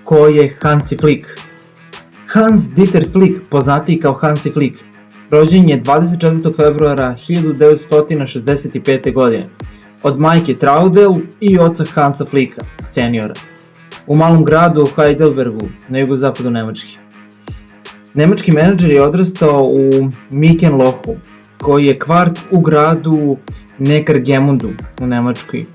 ko je Hansi Flick. Hans Dieter Flick, poznatiji kao Hansi Flick, rođen je 24. februara 1965. godine od majke Traudel i oca Hansa Flicka, seniora, u malom gradu Heidelbergu na jugozapadu Nemačke. Nemački menadžer je odrastao u Mikenlohu, koji je kvart u gradu Neckargemundu u Nemačkoj.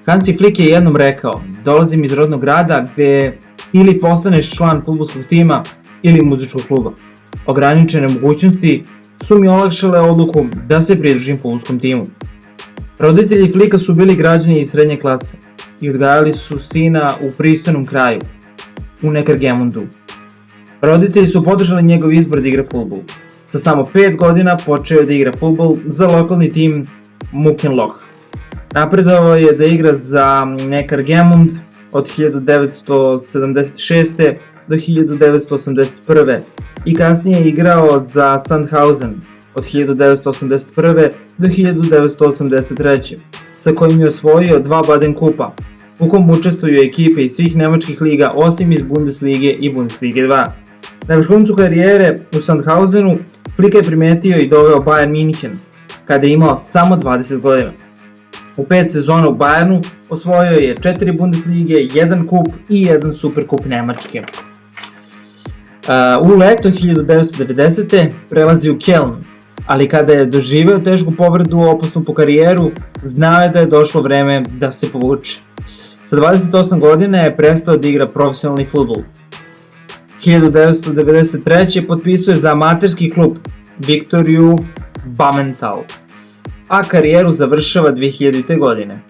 Hansi Flick je jednom rekao: dolazim iz rodnog grada gde ili postaneš član fudbalskog tima ili muzičkog kluba. Ograničene mogućnosti su mi olakšale odluku da se pridružim fudbalskom timu. Roditelji Flicka su bili građani iz srednje klase i odgajali su sina u pristojnom kraju, u Neckargemundu. Roditelji su podržali njegov izbor da igra fudbal. Sa samo 5 godina počeo je da igra fudbal za lokalni tim Muckenloch. Napredovao je da igra za Neckargemund od 1976. do 1981. i kasnije je igrao za Sandhausen od 1981. do 1983. sa kojim je osvojio 2 Baden kupa, u kom učestvuju ekipe iz svih nemačkih liga osim iz Bundeslige i Bundeslige 2. Na vrhuncu karijere u Sandhausenu Flick je primetio i doveo Bayern München kada je imao samo 20 godina. U 5 sezona u Bayernu osvojio je 4 Bundeslige, 1 kup i 1 Superkup Nemačke. U leto 1990. prelazi u Köln, ali kada je doživeo tešku povredu opasnu po karijeru, znao je da je došlo vreme da se povuče. Sa 28 godina je prestao da igra profesionalni fudbal. 1993. potpisuje za amaterski klub Viktoriju Bammental, a karijeru završava 2000. godine.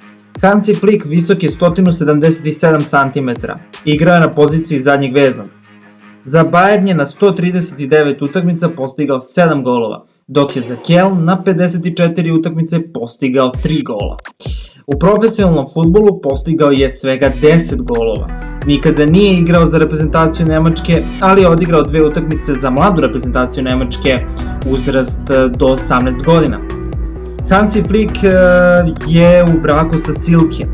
Hansi Flick visok je 177 cm, igrao je na poziciji zadnjeg veznog. Za Bayern je na 139 utakmica postigao 7 golova, dok je za Köln na 54 utakmice postigao 3 gola. U profesionalnom fudbalu postigao je svega 10 golova. Nikada nije igrao za reprezentaciju Nemačke, ali je odigrao 2 utakmice za mladu reprezentaciju Nemačke, uzrast do 18 godina. Hansi Flick je u braku sa Silke.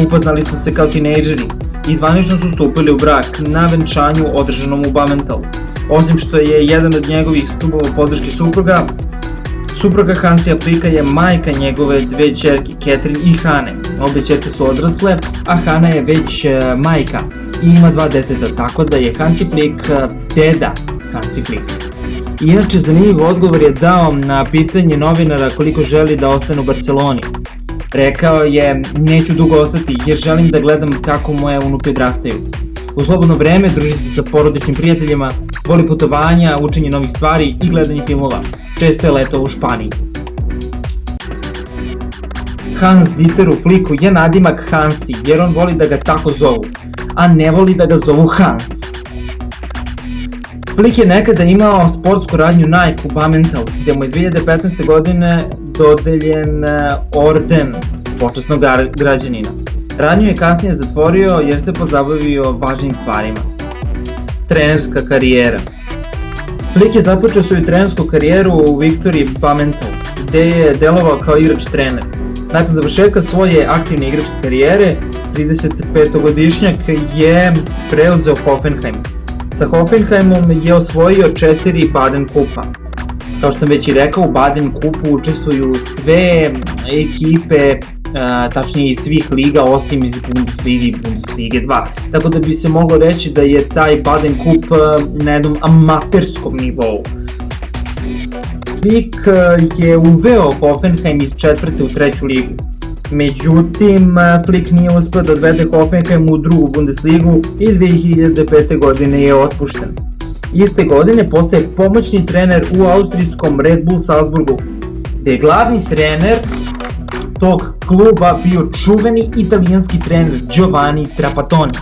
Upoznali su se kao tinejdžeri i zvanično su stupili u brak na venčanju održanom u Bamentalu. Osim što je jedan od njegovih stubova podrške supruga Hansija Flicka je majka njegove 2 ćerke, Catherine i Hane. Obe ćerke su odrasle, a Hana je već majka i ima 2 deteta, tako da je Hansi Flick deda Hansi Flick. Inače, zanimljiv odgovor je dao na pitanje novinara koliko želi da ostane u Barceloni. Rekao je: neću dugo ostati jer želim da gledam kako moje unuke odrastaju. U slobodno vreme druži se sa porodičnim prijateljima, voli putovanja, učenje novih stvari i gledanje filmova. Često je letao u Španiji. Hans Dieteru Flicku je nadimak Hansi jer on voli da ga tako zovu, a ne voli da ga zovu Hans. Flick je nekada imao sportsku radnju Nike u Bammental, gde mu je 2015. godine dodeljen orden počasnog građanina. Radnju je kasnije zatvorio jer se pozabavio važnim stvarima. Trenerska karijera. Flick je započeo svoju trenersku karijeru u Viktoriji Bammental, gde je delovao kao igrač-trener. Nakon završetka svoje aktivne igračke karijere, 35-godišnjak je preuzeo Hoffenheim. Sa Hoffenheimom je osvojio 4 Baden kupa. Kao što sam već i rekao, u Baden kupu učestvuju sve ekipe, tačnije iz svih liga osim iz Bundeslige i Bundeslige 2. Tako da bi se moglo reći da je taj Baden kup na jednom amaterskom nivou. Flick je uveo Hoffenheim iz 4. u 3. ligu. Međutim, Flick nije uspeo da odvede Hoffenheim u 2. Bundesligu i 2005. godine je otpušten. Iste godine postaje pomoćni trener u austrijskom Red Bull Salzburgu, gde je glavni trener tog kluba bio čuveni italijanski trener Giovanni Trapattoni,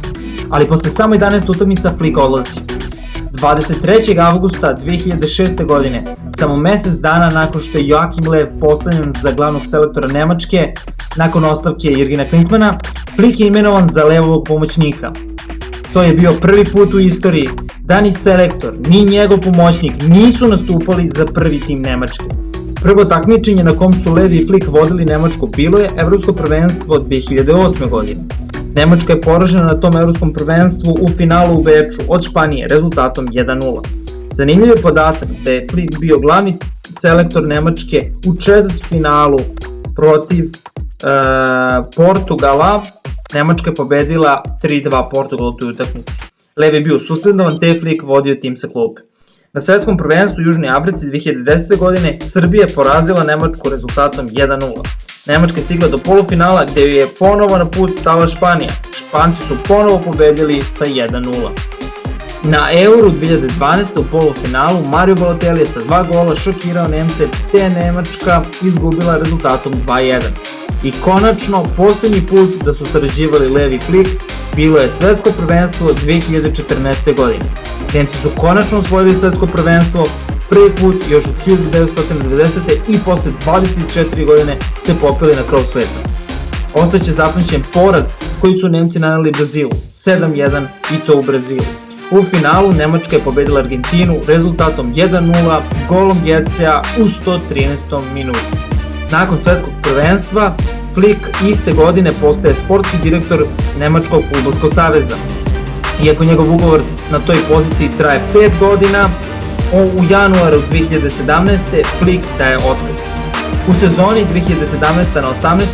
ali posle samo 11 utakmica Flick odlazi. 23. avgusta 2006. godine, samo mesec dana nakon što je Joachim Löw postavljen za glavnog selektora Nemačke, nakon ostavke Jürgena Klinsmana, Flick je imenovan za Löwovog pomoćnika. To je bio prvi put u istoriji da ni selektor, ni njegov pomoćnik nisu nastupali za prvi tim Nemačke. Prvo takmičenje na kom su Löw i Flick vodili Nemačku bilo je Evropsko prvenstvo 2008. godine. Nemačka je poražena na tom evropskom prvenstvu u finalu u Beču od Španije rezultatom 1:0. Zanimljiv je podatak da je Flick bio glavni selektor Nemačke u četvrtfinalu protiv Portugala. Nemačka je pobedila 3:2 Portugal u toj utakmici. Lev je bio suspendovan, te je Flick vodio tim sa klupe. Na svetskom prvenstvu u Južnoj Africi 2010. godine Srbija je porazila Nemačku rezultatom 1:0. Nemačka je stigla do polufinala gde je ponovo na put stala Španija. Španci su ponovo pobedili sa 1:0. Na Euro 2012. u polufinalu Mario Balotelli je sa 2 gola šokirao Nemce, te je Nemačka izgubila rezultatom 2:1. I konačno, posljednji put da su sarađivali Lev i Flick bilo je svetsko prvenstvo 2014. godine. Nemci su konačno osvojili svetsko prvenstvo, prvi put još od 1990. i posle 24 godine se popeli na krov sveta. Ostaće zapamćen poraz koji su Nemci naneli Brazilu, 7:1 i to u Brazilu. U finalu Nemačka je pobedila Argentinu rezultatom 1:0 golom Getsea u 113. minutu. Nakon svetskog prvenstva, Flick iste godine postaje sportski direktor Nemačkog fudbalskog saveza. Iako njegov ugovor na toj poziciji traje 5 godina, u januaru 2017. Flick daje otkaz. U sezoni 2017-18.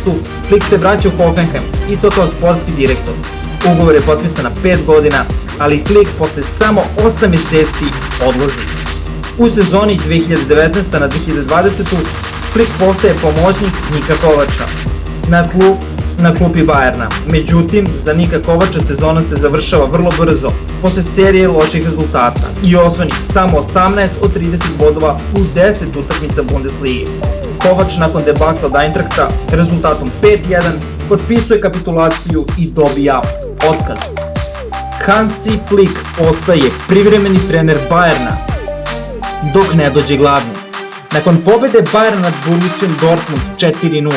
Flick se vraća u Hoffenheim i to kao sportski direktor. Ugovor je potpisan na 5 godina, ali Flick posle samo 8 mjeseci odlazi. U sezoni 2019-2020. Flick postaje pomoćnik Nika Kovača na klupi Bayerna. Međutim, za Nika Kovača sezona se završava vrlo brzo, posle serije loših rezultata i osvojenih samo 18 od 30 bodova u 10 utakmica Bundeslige. Kovač nakon debakla od Eintrachta rezultatom 5:1 potpisuje kapitulaciju i dobija otkaz. Hansi Flick postaje privremeni trener Bayerna dok ne dođe glavni. Nakon pobede Bayerna nad Borussiom Dortmund 4:0,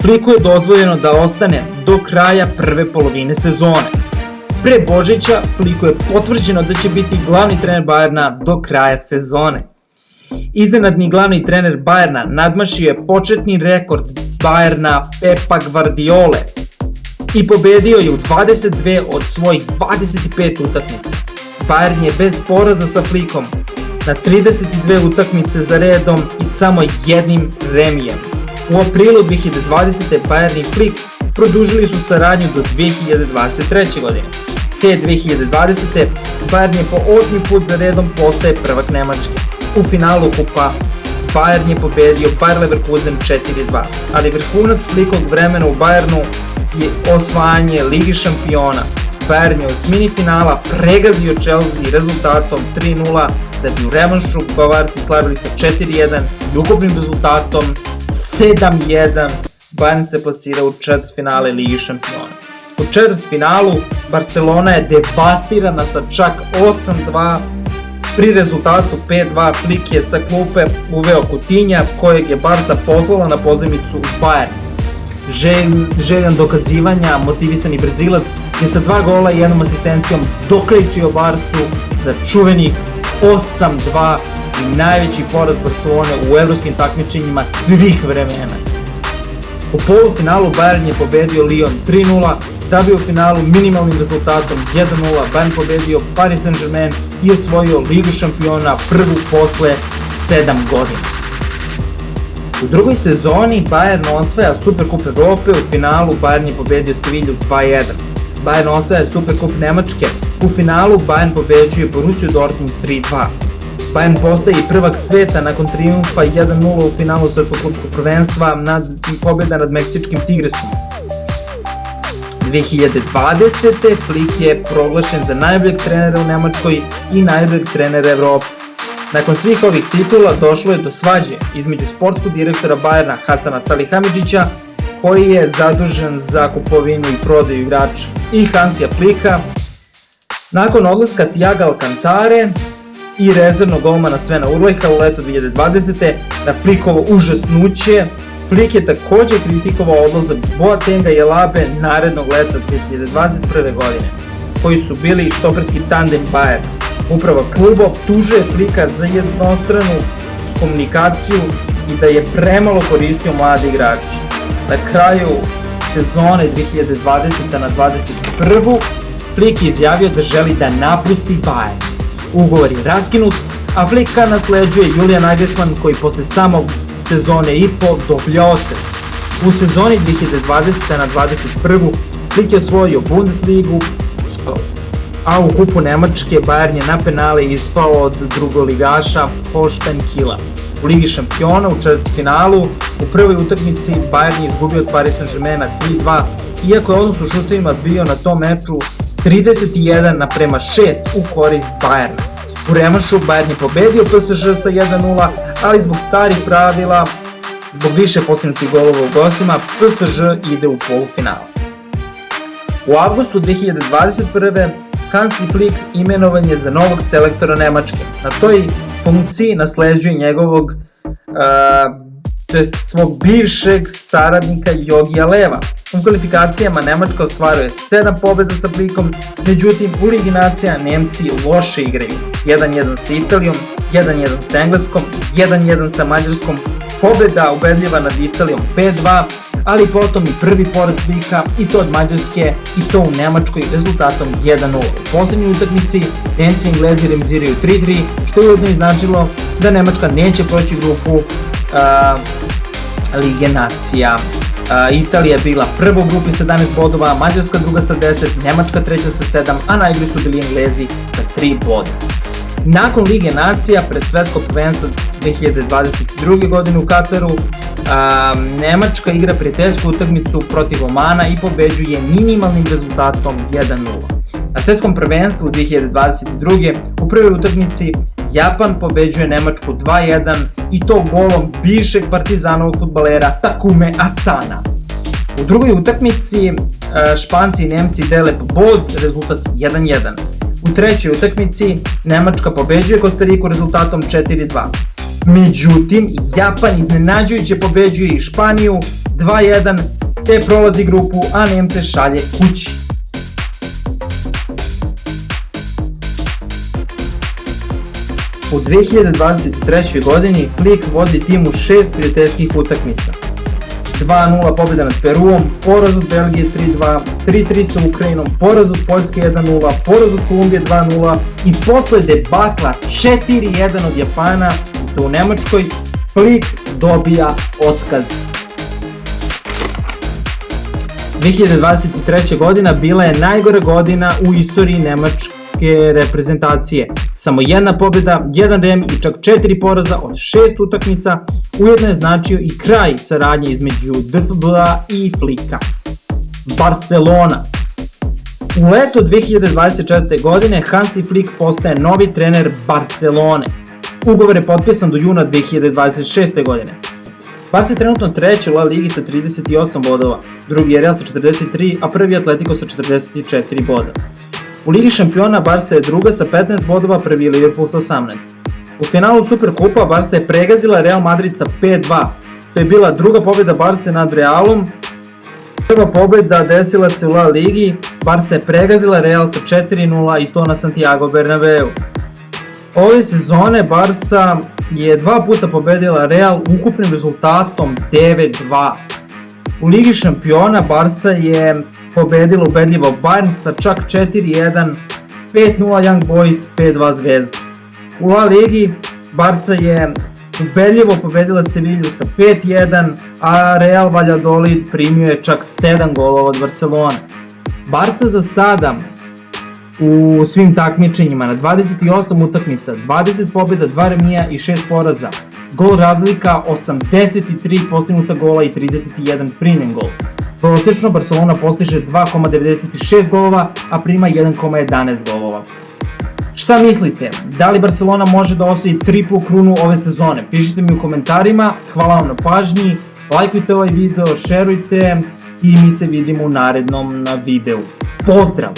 Flicku je dozvoljeno da ostane do kraja prve polovine sezone. Pre Božića Flicku je potvrđeno da će biti glavni trener Bayerna do kraja sezone. Iznenadni glavni trener Bayerna nadmašio je početni rekord Bayerna Pepa Guardiole i pobedio je u 22 od svojih 25 utakmica. Bayern je bez poraza sa Flickom na 32 utakmice za redom i samo jednim remijem. U aprilu 2020. Bayern i Flick produžili su saradnju do 2023. godine. Te 2020. Bayern je po 8. put za redom postaje prvak Nemačke. U finalu kupa Bayern je pobedio Bayer Leverkusen 4:2, ali vrhunac Flickovog vremena u Bayernu je osvajanje Ligi šampiona. Bayern je u osmini finala pregazio Chelsea rezultatom 3:0, da bi u revanšu Bavarci slavili sa 4:1 i ukupnim rezultatom 7:1. Bayern se plasirao u četvrtfinale Ligi šampiona. U četvrtfinalu Barcelona je devastirana sa čak 8:2. Pri rezultatu 5:2 Flick je sa klupe uveo Coutinha, kojeg je Barca poslala na pozajmicu u Bayern. Željan dokazivanja, motivisani Brazilac je sa 2 gola i 1 asistencijom dokličio Barsu za čuvenih 8:2 i najveći poraz Barcelone u evropskim takmičenjima svih vremena. U polufinalu Bayern je pobedio Lyon 3:0, da bi u finalu minimalnim rezultatom 1:0 Bayern pobedio Paris Saint-Germain i osvojio Ligu šampiona prvu posle 7 godina. U drugoj sezoni Bayern osvaja Superkup Evrope, u finalu Bayern je pobedio Sevilju 2:1. Bayern osvaja Superkup Nemačke, u finalu Bayern pobeđuje Borussiu Dortmund 3:2. Bayern postaje i prvak sveta nakon trijumfa 1:0 u finalu svetskog klubskog prvenstva i pobjeda nad meksičkim Tigresom. 2020. Flick je proglašen za najboljeg trenera u Nemačkoj i najboljeg trenera Evrope. Nakon svih ovih titula došlo je do svađe između sportskog direktora Bayerna Hasana Salihamidzića, koji je zadužen za kupovinu i prodaju igrača, i Hansija Flicka. Nakon odlaska Thiaga Alcantare i rezervnog golmana Svena Ulrika u leto 2020. na Flickovo užasnuće, Flick je također kritikovao odlazak Boatenga i Alabe narednog leta 2021. godine, koji su bili štoperski tandem Bayerna. Uprava kluba optužuje Flicka za jednostranu komunikaciju i da je premalo koristio mlade igrače. Na kraju sezone 2020. na 2021. Flick je izjavio da želi da napusti Bayern. Ugovor je raskinut, a Flicka nasleđuje Julian Nagelsmann koji posle samo sezone i po doblja otkaz. U sezoni 2020. na 2021. Flick je osvojio Bundesligu, a u kupu Nemačke Bayern je na penale ispao od drugoligaša Holstein Kiela. U Ligi šampiona u četvrtfinalu u prvoj utakmici Bayern je izgubio od Paris Saint-Germaina 3-2, iako je odnos u šutovima bio na tom meču 31:6 u korist Bayerna. U revanšu Bayern je pobedio PSG sa 1:0, ali zbog starih pravila, zbog više postignutih golova u gostima, PSG ide u polufinale. U avgustu 2021. Hansi Flick imenovan je za novog selektora Nemačke. Na toj funkciji nasleđuje njegovog, svog bivšeg saradnika Jogija Leva. U kvalifikacijama Nemačka ostvaruje 7 pobjeda sa Flickom, međutim u Ligi nacija Nemci loše igraju. 1:1 sa Italijom, 1:1 sa Engleskom, 1:1 sa Mađarskom, pobjeda ubedljiva nad Italijom 5:2, ali potom i prvi poraz Flicka, i to od Mađarske, i to u Nemačkoj rezultatom 1:0. U posljednjoj utakmici Nemci i Englezi remiziraju 3:3, što je ujedno značilo da Nemačka neće proći grupu Lige nacija. Italija je bila prva u grupi sa 11 bodova, Mađarska druga sa 10, Nemačka treća sa 7, a najgori su bili Englezi sa 3 boda. Nakon Lige nacija, pred svetsko prvenstvo 2022. godine u Kataru, Nemačka igra prijateljsku utakmicu protiv Omana i pobeđuje minimalnim rezultatom 1:0. Na svetskom prvenstvu 2022. u prvoj utakmici Japan pobeđuje Nemačku 2:1 i to golom bivšeg Partizanovog fudbalera Takume Asana. U drugoj utakmici Španci i Nemci dele bod, rezultat 1:1. U trećoj utakmici Nemačka pobeđuje Kostariku rezultatom 4:2. Međutim, Japan iznenađujuće pobeđuje i Španiju 2:1 te prolazi grupu, a Nemce šalje kući. U 2023. godini Flick vodi tim u 6 prijateljskih utakmica. 2:0 pobjeda nad Peruom, poraz od Belgije 3:2, 3:3 sa Ukrajinom, poraz od Poljske 1:0, poraz od Kolumbije 2:0 i posle debakla 4:1 od Japana, i to u Nemačkoj, Flick dobija otkaz. 2023. godina bila je najgora godina u istoriji Nemačke reprezentacije. Samo jedna pobjeda, jedan remi i čak 4 poraza od 6 utakmica, ujedno je značio i kraj saradnje između DFB-a i Flicka. Barcelona. U leto 2024. godine Hansi Flick postaje novi trener Barcelone. Ugovor je potpisan do juna 2026. godine. Barca je trenutno treći u La Ligi sa 38 bodova, drugi je Real sa 43, a prvi Atletico sa 44 boda. U Ligi šampiona Barca je druga sa 15 bodova, prvi je Liverpool sa 18. U finalu Superkupa Barca je pregazila Real Madrid sa 5:2. To je bila druga pobjeda Barce nad Realom. Prva pobjeda desila se u La Ligi, Barca je pregazila Real sa 4:0 i to na Santiago Bernabeu. Ove sezone Barca je 2 puta pobedila Real ukupnim rezultatom 9:2. U Ligi šampiona Barca je pobedila ubedljivo Bayern sa čak 4:1, 5:0 Young Boys, 5:2 Zvezdu. U La Ligi Barca je ubedljivo pobedila Sevilju sa 5:1, a Real Valladolid primio je čak 7 golova od Barcelone. Barca za sada u svim takmičenjima na 28 utakmica, 20 pobjeda, 2 remija i 6 poraza. Gol razlika 83 postignuta gola i 31 primljen gol. Prosječno Barcelona postiže 2,96 golova, a prima 1,11 golova. Šta mislite? Da li Barcelona može da osvoji triplu krunu ove sezone? Pišite mi u komentarima, hvala vam na pažnji, lajkujte ovaj video, šerujte i mi se vidimo u narednom videu. Pozdrav!